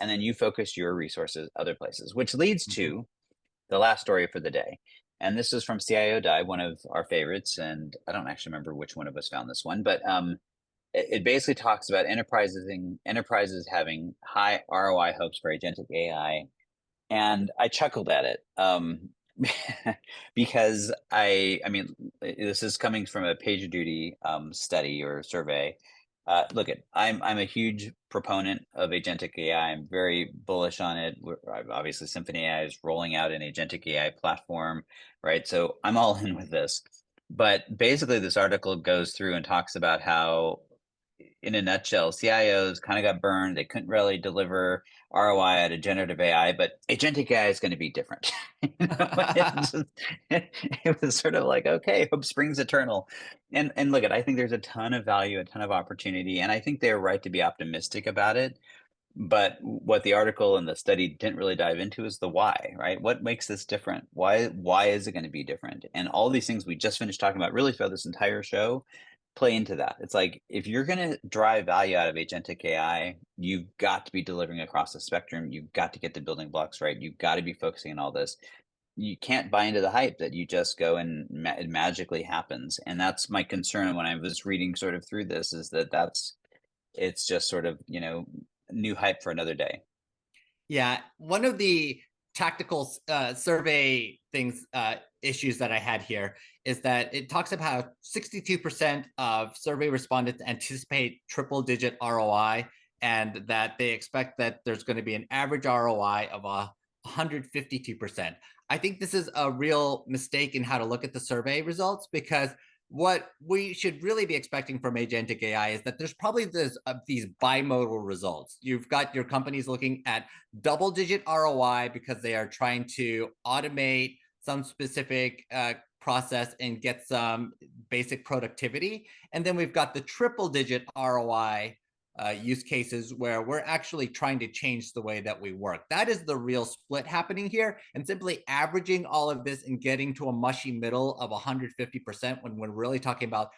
and then you focus your resources other places, which leads Mhm. to the last story for the day. And this is from CIO Dive, one of our favorites. And I don't actually remember which one of us found this one, but it basically talks about enterprises having high ROI hopes for agentic AI. And I chuckled at it because I mean, this is coming from a PagerDuty study or survey. Look, I'm a huge proponent of agentic AI. I'm very bullish on it. Obviously, Symphony AI is rolling out an agentic AI platform, right? So I'm all in with this. But basically, this article goes through and talks about how, in a nutshell, CIOs kind of got burned. They couldn't really deliver ROI out of generative AI, but agentic AI is going to be different. It was sort of like, okay, hope springs eternal. And look, I think there's a ton of value, a ton of opportunity, and I think they're right to be optimistic about it. But what the article and the study didn't really dive into is the why, right? What makes this different? Why is it going to be different? And all these things we just finished talking about really throughout this entire show play into that. It's like, if you're going to drive value out of agentic AI, you've got to be delivering across the spectrum. You've got to get the building blocks right. You've got to be focusing on all this. You can't buy into the hype that you just go and it magically happens. And that's my concern when I was reading sort of through this, is that it's just sort of, new hype for another day. Yeah, one of the tactical survey things issues that I had here is that it talks about how 62% of survey respondents anticipate triple-digit ROI, and that they expect that there's going to be an average ROI of 152%. I think this is a real mistake in how to look at the survey results, because what we should really be expecting from agentic AI is that there's probably these bimodal results. You've got your companies looking at double-digit ROI because they are trying to automate some specific process and get some basic productivity. And then we've got the triple-digit ROI use cases where we're actually trying to change the way that we work. That is the real split happening here. And simply averaging all of this and getting to a mushy middle of 150% when we're really talking about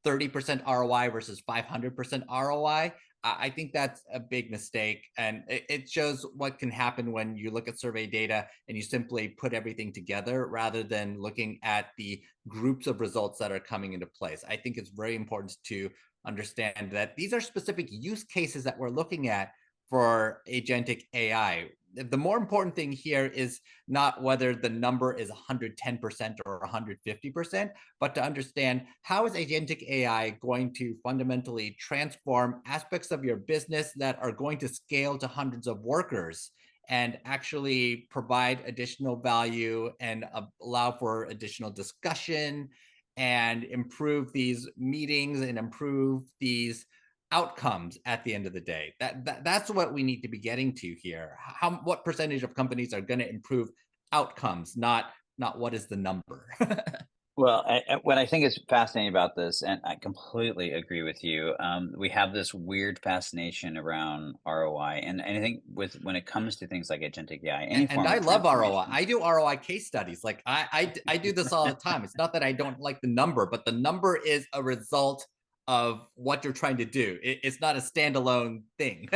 30% ROI versus 500% ROI, I think that's a big mistake. And it shows what can happen when you look at survey data and you simply put everything together rather than looking at the groups of results that are coming into place. I think it's very important to understand that these are specific use cases that we're looking at for agentic AI. The more important thing here is not whether the number is 110% or 150%, but to understand how is agentic AI going to fundamentally transform aspects of your business that are going to scale to hundreds of workers and actually provide additional value and allow for additional discussion and improve these meetings and improve these outcomes at the end of the day. That's what we need to be getting to here. What percentage of companies are going to improve outcomes, not what is the number. Well, what I think is fascinating about this, and I completely agree with you, we have this weird fascination around ROI, and I think when it comes to things like agentic AI, any And form I of love ROI. transformation. I do ROI case studies. Like I do this all the time. It's not that I don't like the number, but the number is a result of what you're trying to do. It's not a standalone thing.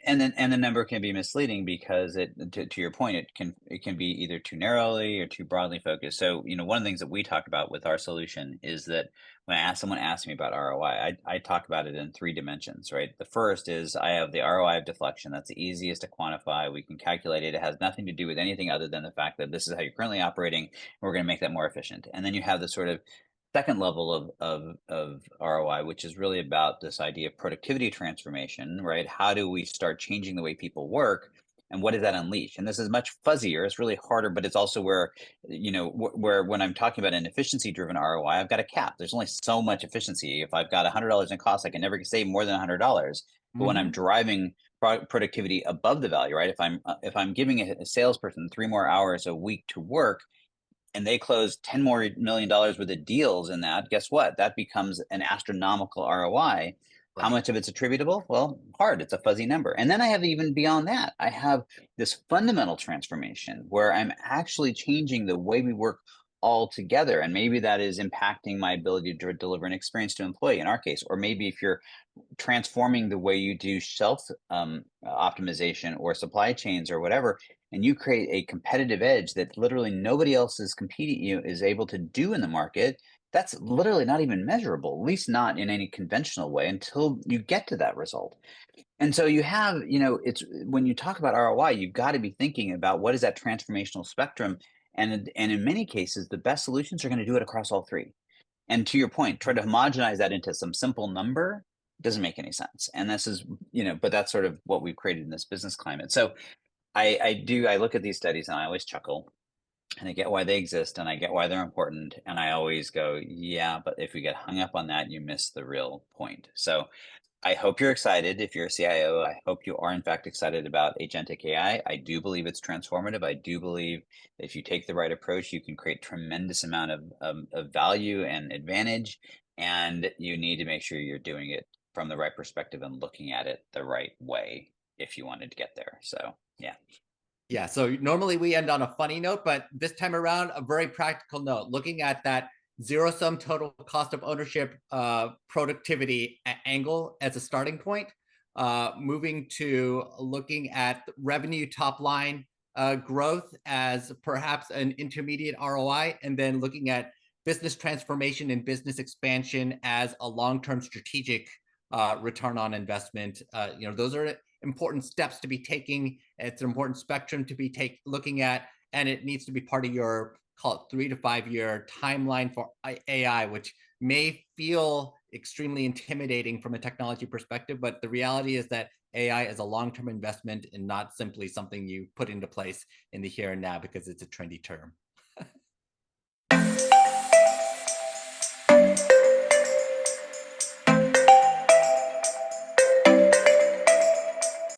And the number can be misleading because to your point, it can be either too narrowly or too broadly focused. So, one of the things that we talk about with our solution is that when someone asks me about ROI, I talk about it in three dimensions, right? The first is, I have the ROI of deflection. That's the easiest to quantify. We can calculate it. It has nothing to do with anything other than the fact that this is how you're currently operating. And we're going to make that more efficient. And then you have the sort of second level of ROI, which is really about this idea of productivity transformation, right? How do we start changing the way people work? And what does that unleash? And this is much fuzzier. It's really harder, but it's also where, where when I'm talking about an efficiency driven ROI, I've got a cap. There's only so much efficiency. If I've got $100 in cost, I can never save more than $100. But when I'm Mm-hmm. driving productivity above the value, right? If I'm giving a salesperson 3 more hours a week to work, and they close $10 more million worth of deals in that, guess what? That becomes an astronomical ROI. How Right. much of it's attributable? Well, hard. It's a fuzzy number. And then I have, even beyond that, I have this fundamental transformation where I'm actually changing the way we work all together. And maybe that is impacting my ability to deliver an experience to an employee in our case. Or maybe if you're transforming the way you do shelf optimization or supply chains or whatever, and you create a competitive edge that literally nobody else is competing you is able to do in the market, that's literally not even measurable, at least not in any conventional way until you get to that result. And so you have, it's when you talk about ROI, you've got to be thinking about what is that transformational spectrum. And in many cases, the best solutions are going to do it across all three. And to your point, try to homogenize that into some simple number doesn't make any sense. And this is, but that's sort of what we've created in this business climate. So I look at these studies and I always chuckle and I get why they exist and I get why they're important. And I always go, yeah, but if you get hung up on that, you miss the real point. So I hope you're excited. If you're a CIO, I hope you are in fact excited about agentic AI. I do believe it's transformative. I do believe if you take the right approach, you can create tremendous amount of value and advantage. And you need to make sure you're doing it from the right perspective and looking at it the right way if you wanted to get there. So yeah. Yeah, so normally we end on a funny note, but this time around, a very practical note, looking at that zero sum total cost of ownership productivity angle as a starting point, moving to looking at revenue top line growth as perhaps an intermediate ROI, and then looking at business transformation and business expansion as a long-term strategic return on investment. Those are important steps to be taking. It's an important spectrum to be looking at, and it needs to be part of your, call it, 3 to 5 year timeline for AI, which may feel extremely intimidating from a technology perspective, but the reality is that AI is a long-term investment and not simply something you put into place in the here and now because it's a trendy term.